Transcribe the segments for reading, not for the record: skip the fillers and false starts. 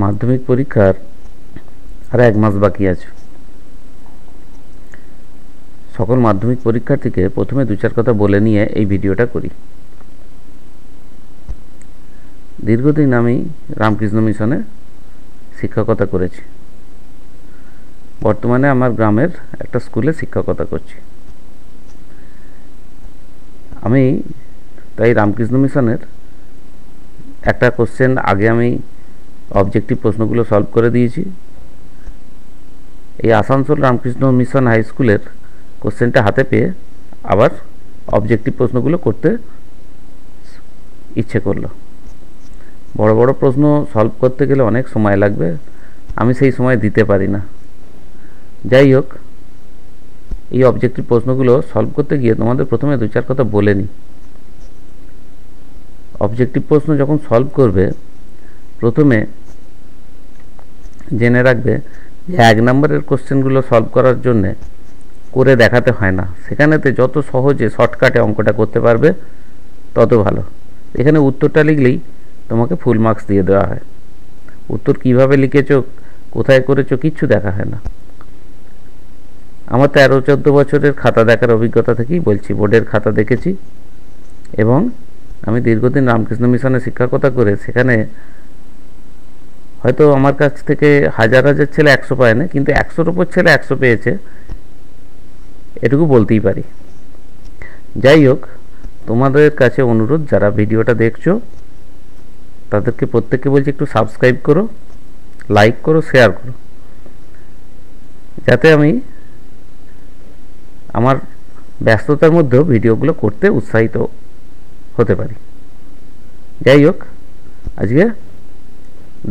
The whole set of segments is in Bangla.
মাধ্যমিক পরীক্ষার আর 1 মাস বাকি আছে। সকল মাধ্যমিক পরীক্ষার্থীকে প্রথমে 2-4 কথা বলে নিয়ে এই ভিডিওটা করি। দীর্ঘদিন আমি রামকৃষ্ণ মিশনে শিক্ষকতা করেছি। বর্তমানে আমার গ্রামের একটা স্কুলে শিক্ষকতা করছি। আমি তাই রামকৃষ্ণ মিশনের একটা কোশ্চেন আগে আমি অবজেক্টিভ প্রশ্নগুলো সলভ করে দিয়েছি। এই আসানসোল রামকৃষ্ণ মিশন হাই স্কুলের কোশ্চেনটা হাতে পেয়ে আবার অবজেক্টিভ প্রশ্নগুলো করতে ইচ্ছে করলো। বড় বড় প্রশ্ন সলভ করতে গেলে অনেক সময় লাগবে, আমি সেই সময় দিতে পারি না। যাই হোক, এই অবজেক্টিভ প্রশ্নগুলো সলভ করতে গিয়ে তোমাদের প্রথমে 2-4 কথা বলে নিই। অবজেক্টিভ প্রশ্ন যখন সলভ করবে প্রথমে জেনে রাখবে যে 1 নম্বরের কোশ্চেনগুলো সলভ করার জন্যে করে দেখাতে হয় না। সেখানেতে যত সহজে শর্টকাটে অঙ্কটা করতে পারবে তত ভালো। এখানে উত্তরটা লিখলেই তোমাকে ফুল মার্কস দিয়ে দেওয়া হয়। উত্তর কিভাবে লিখেছো, কোথায় করেছো, কিচ্ছু দেখা হয় না। আমার 13-14 বছরের খাতা দেখার অভিজ্ঞতা থেকেই বলছি। বোর্ডের খাতা দেখেছি এবং আমি দীর্ঘদিন রামকৃষ্ণ মিশনে শিক্ষকতা করে সেখানে হয়তো আমার কাছ থেকে হাজার হাজার ছেলে 100 পায় না, কিন্তু 100-র উপর ছেলে 100 পেয়েছে, এটুকু বলতেই পারি। যাই হোক, তোমাদের কাছে অনুরোধ, যারা ভিডিওটা দেখছো তাদেরকে প্রত্যেককে বলছি একটু সাবস্ক্রাইব করো, লাইক করো, শেয়ার করো, যাতে আমি আমার ব্যস্ততার মধ্যেও ভিডিওগুলো করতে উৎসাহিত হতে পারি। যাই হোক, আজকে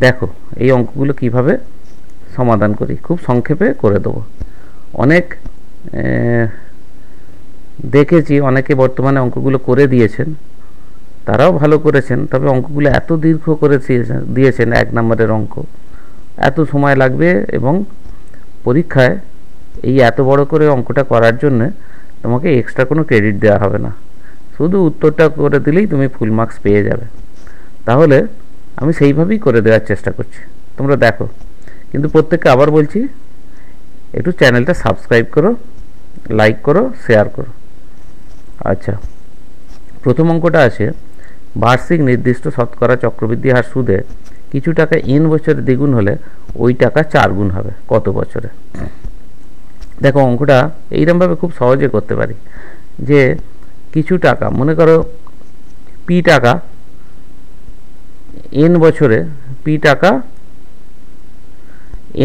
দেখো এই অঙ্কগুলো কিভাবে সমাধান করি, খুব সংক্ষেপে করে দেবো। অনেক দেখেছি অনেকে বর্তমানে অঙ্কগুলো করে দিয়েছেন, তারাও ভালো করেছেন, তবে অঙ্কগুলো এত দীর্ঘ করে দিয়েছেন 1 নম্বরের অঙ্ক, এত সময় লাগবে এবং পরীক্ষায় এই এত বড় করে অঙ্কটা করার জন্য তোমাকে এক্সট্রা কোনো ক্রেডিট দেওয়া হবে না। শুধু উত্তরটা করে দিলেই তুমি ফুল মার্কস পেয়ে যাবে। তাহলে আমি সেইভাবেই করে দেওয়ার চেষ্টা করছি, তোমরা দেখো। কিন্তু প্রত্যেককে আবার বলছি একটু চ্যানেলটা সাবস্ক্রাইব করো, লাইক করো, শেয়ার করো। আচ্ছা, প্রথম অঙ্কটা আছে, বার্ষিক নির্দিষ্ট শতকরা চক্রবৃদ্ধি হার সুদে কিছু টাকা n বছরে দ্বিগুণ হলে ওই টাকা 4 গুণ হবে কত বছরে? দেখো অঙ্কটা এইরকমভাবে খুব সহজে করতে পারি যে কিছু টাকা, মনে করো পি টাকা n বছরে, পি টাকা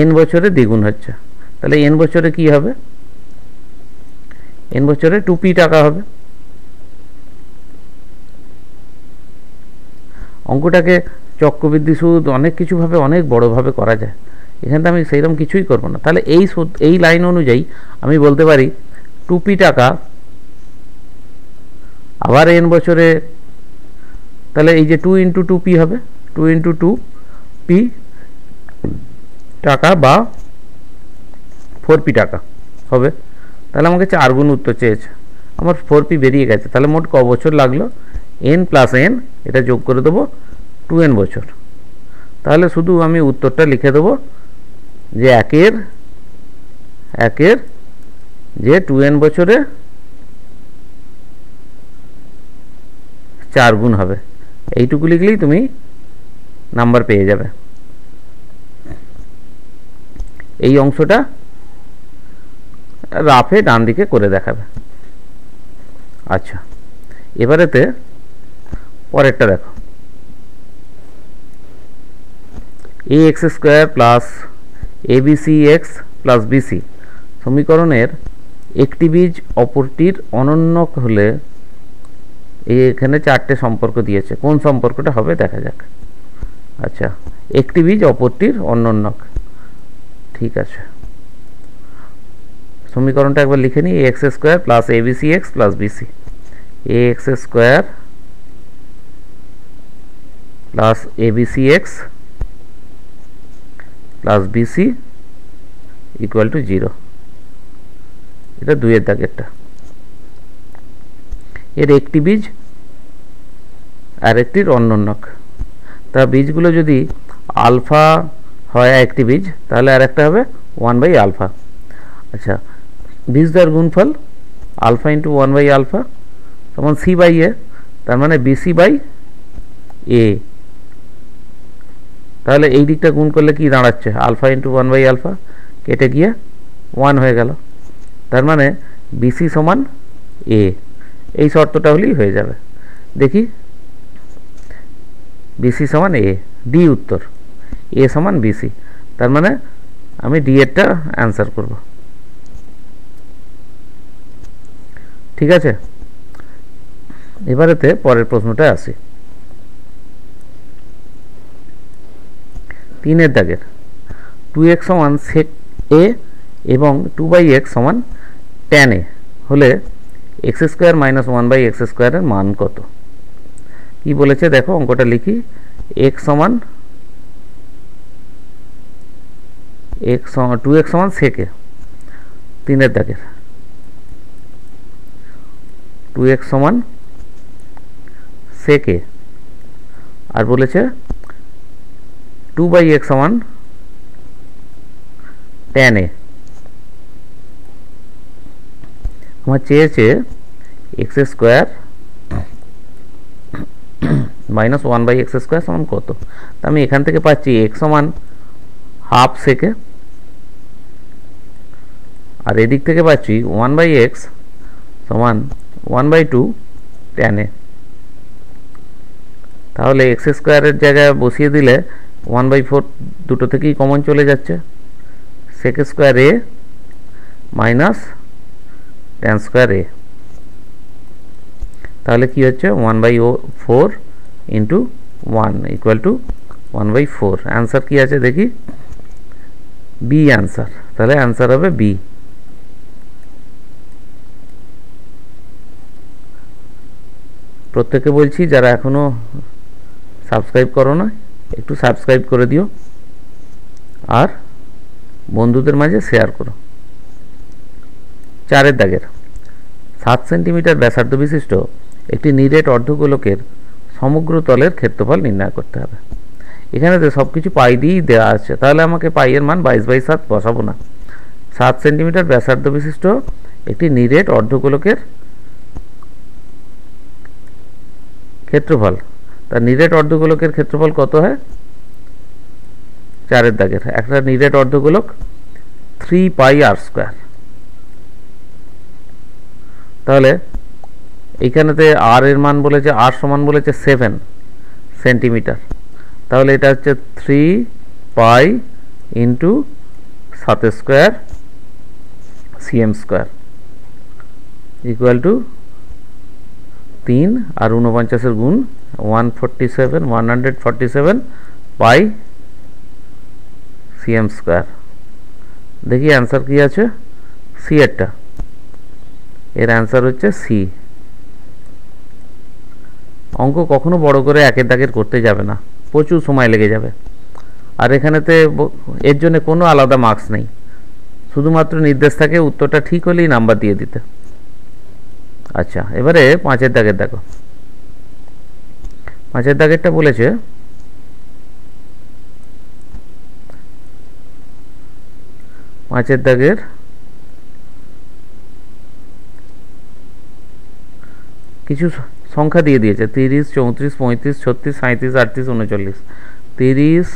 n বছরে দ্বিগুণ হচ্ছে, তাহলে n বছরে কি হবে? n বছরে 2p টাকা হবে। অঙ্কটাকে চক্রবৃদ্ধি সুদ অনেক কিছুভাবে অনেক বড়োভাবে করা যায়, এখানে আমি সেইরকম কিছুই করব না। তাহলে এই লাইন অনুযায়ী আমি বলতে পারি 2p টাকা আবার n বছরে, তাহলে এই যে 2 × 2p হবে, 2 × 2p টাকা বা 4p টাকা হবে। তাহলে আমাকে 4 গুণ উত্তর চেয়েছে, আমার 4p বেরিয়ে গেছে। তাহলে মোট ক বছর লাগলো? n + n, এটা যোগ করে দেবো 2n বছর। তাহলে শুধু আমি উত্তরটা লিখে দেবো যে একের যে 2n বছরে 4 গুণ হবে, এইটুকু লিখলেই তুমি নাম্বার পেয়ে যাবে। এই অংশটা রাফে ডান দিকে করে দেখাবে। আচ্ছা, এবারেতে পরেরটা দেখো, ax² + abcx + bc সমীকরণের একটি বীজ অপরটির অনন্যক হলে, এখানে 4টে সম্পর্ক দিয়েছে, কোন সম্পর্কটা হবে দেখা যাক। আচ্ছা, একটি বীজ অপরটির অনন্যক, ঠিক আছে। সমীকরণটা একবার লিখে নিই, ax² + abcx + bc, ax² + abcx + bc = 0। এটা 2-এর দাগেরটা। এর একটি বীজ আর একটির অনন্যক, তা বীজগুলো যদি আলফা হয় একটি বীজ, তাহলে আর একটা হবে 1/α। আচ্ছা, বীজদ্বয়ের গুণফল আলফা ইন্টু 1/α সমান c/a, তার মানে bc/a। তাহলে এই দিকটা গুণ করলে কি দাঁড়াচ্ছে, আলফা ইন্টু 1/α কেটে গিয়ে 1 হয়ে গেল, তার মানে bc সমান a। এই শর্তটা হলেই হয়ে যাবে। দেখি bc সমান a, ডি উত্তর, a সমান bc, তার মানে আমি ডি এরটা অ্যান্সার করব। ঠিক আছে, এবারেতে পরের প্রশ্নটা আসি। 3 দাগের 2x সমান sec a এবং 2/x সমান tan a হলে x² - 1/x² এর মান কত? কি বলেছে দেখো, অঙ্কটা লিখি। x সমান 2x সমান sec a, 3 দাগের 2x সমান sec a, আর বলেছে 2/x সমান tan a। আমার চেয়েছে x² মাইনাস 1/x² সমান কত? তা আমি এখান থেকে পাচ্ছি x সমান হাফ sec a, আর এদিক থেকে পাচ্ছি 1/x সমান 1/2 tan a। তাহলে x² এর জায়গায় বসিয়ে দিলে 1/4 দুটো থেকেই কমন চলে যাচ্ছে, sec² a minus tan² a, তাহলে কি হচ্ছে 1/4 ইন্টু 1 ইকুয়াল টু 1/4। অ্যান্সার কি আছে দেখি, বি অ্যান্সার, তাহলে অ্যান্সার হবে বি। প্রত্যেকে বলছি যারা এখনো সাবস্ক্রাইব করো না, একটু সাবস্ক্রাইব করে দিও আর বন্ধুদের মাঝে শেয়ার করো। 4 দাগের 7 সেন্টিমিটার ব্যাসার্ধ বিশিষ্ট একটি নিরেট অর্ধগোলকের সমগ্র তলের ক্ষেত্রফল নির্ণয় করতে হবে। এখানে তো সব কিছু পাই দিয়েই দেওয়া আছে, তাহলে আমাকে পাই এর মান 22/7 বসাবো না। 7 সেন্টিমিটার ব্যাসার্ধ বিশিষ্ট একটি নিরেট অর্ধগোলকের ক্ষেত্রফল, তার নিরেট অর্ধগোলকের ক্ষেত্রফল কত হয়? 4 দাগের একটা নিরেট অর্ধগোলক 3πr²। তাহলে এইখানেতে আর এর মান বলেছে, আর সমান বলেছে 7 সেন্টিমিটার, তাহলে এটা হচ্ছে 3π ইন্টু 7² cm² ইকুয়াল টু 3 আর 49 গুণ 147 পাই cm²। দেখি অ্যান্সার কি আছে, সি এরটা, এর অ্যান্সার হচ্ছে সি। অঙ্ক কখনো বড় করে 1 দাগের করতে যাবে না, প্রচুর সময় লেগে যাবে। আর এখানেতে এর জন্য কোনো আলাদা মার্কস নেই, শুধুমাত্র নির্দেশ থাকে উত্তরটা ঠিক হলেই নাম্বার দিয়ে দিতে। আচ্ছা, এবারে 5 দাগের দেখো। 5 দাগেরটা বলেছে পাঁচের দাগের কিছু সংখ্যা দিয়ে দিয়েছে 30, 34, 35, 36, 37, 38, 39। 30,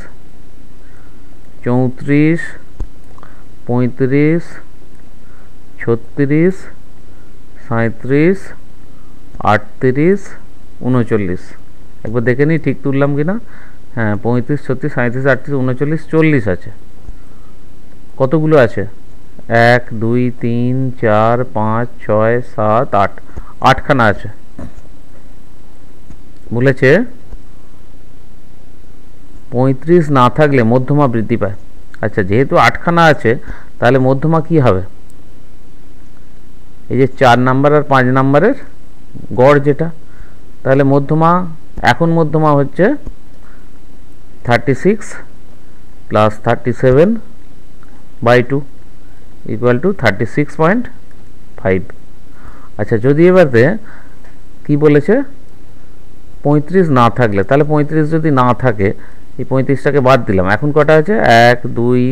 34, 35, 36, 37, 38, 39। একবার দেখে নিই ঠিক তুললাম কিনা। হ্যাঁ, 35, 36, 37, 38, 39, 40 আছে। কতগুলো আছে? 1, 2, 3, 4, 5, 6, 7, 8, 8খানা আছে। বলেছে 35 না থাকলে মধ্যমা বৃদ্ধি পায়। আচ্ছা, যেহেতু 8খানা আছে তাহলে মধ্যমা কি হবে? এই যে 4 নাম্বার আর 5 নাম্বারের গড় যেটা, তাহলে মধ্যমা এখন মধ্যমা হচ্ছে 36 প্লাস 37/2 ইকুয়াল টু 36.5। আচ্ছা, যদি এবারে কি বলেছে 35 না থাকলে, তাহলে 35 যদি না থাকে এই 35টাকে বাদ দিলাম। এখন কটা আছে? 1 2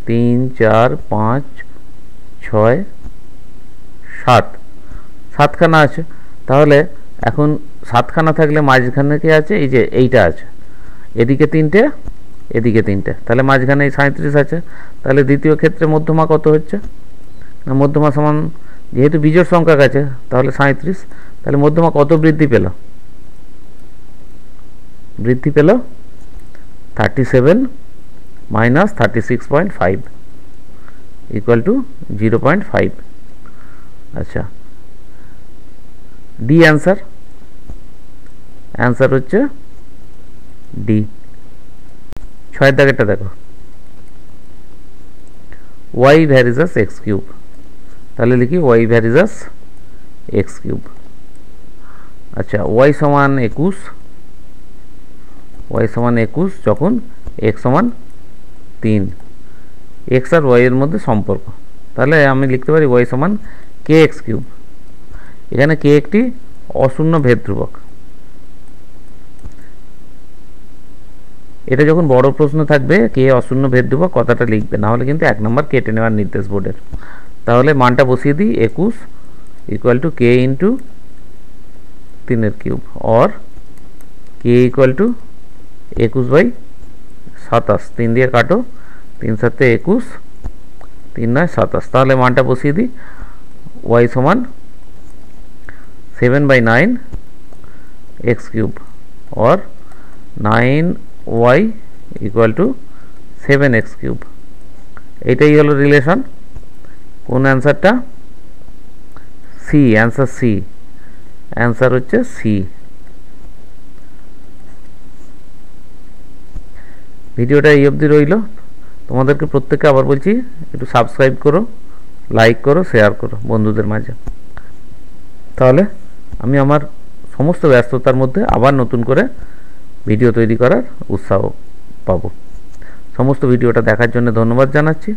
3 4 5 6 7, 7খানা আছে। তাহলে এখন 7খানা থাকলে মাঝখানে কি আছে? এই যে এইটা আছে, এদিকে 3টে, এদিকে 3টে, তাহলে মাঝখানে এই 37 আছে। তাহলে দ্বিতীয় ক্ষেত্রে মধ্যমা কত হচ্ছে? না, মধ্যমা সমান, যেহেতু বিজোড় সংখ্যা আছে তাহলে 37, তাহলে মধ্যমা কত বৃদ্ধি পেল? বৃদ্ধি পেল 37 মাইনাস 36.5 ইকুয়াল টু 0.5। আচ্ছা, ডি অ্যান্সার। অ্যান্সার হচ্ছে ডি। 6 দাগেরটা দেখো, ওয়াই ভ্যারিজাস এক্স কিউব। তাহলে লিখি ওয়াই ভ্যারিজাস এক্স কিউব। আচ্ছা, ওয়াই সমান 21, ওয়াই সমান 21 যখন এক্স সমান 3, এক্স আর ওয়াই এর মধ্যে সম্পর্ক। তাহলে আমি লিখতে পারি ওয়াই সমান কে এক্স কিউব। এখানে কে একটি অশূন্য ভেদ ধ্রুবক। এটা যখন বড় প্রশ্ন থাকবে কে অশূন্য ভেদ ধ্রুবক কথাটা লিখবে, না হলে কিন্তু 1 নম্বর কেটে নেওয়ার নির্দেশ বোর্ডের। তাহলে মানটা বসিয়ে দিই 21 equal to K into 3 cube, or K equal to 21/27। 3 দিয়ে কাটো, 3 7 21, 3 9 27। তাহলে মানটা বসিয়ে দিই, ওয়াই সমান 7/9 x cube, or 9y equal to 7x cube. এইটাই হলো রিলেশন। কোন অ্যান্সারটা? সি। Answer C. অ্যান্সার হচ্ছে সি। ভিডিওটা এই অবধি রইল। তোমাদেরকে প্রত্যেককে আবার বলছি, একটু সাবস্ক্রাইব করো, লাইক করো, শেয়ার করো বন্ধুদের মাঝে। তাহলে আমি আমার সমস্ত ব্যস্ততার মধ্যে আবার নতুন করে ভিডিও তৈরি করার উৎসাহ পাবো। সমস্ত ভিডিওটা দেখার জন্য ধন্যবাদ জানাচ্ছি।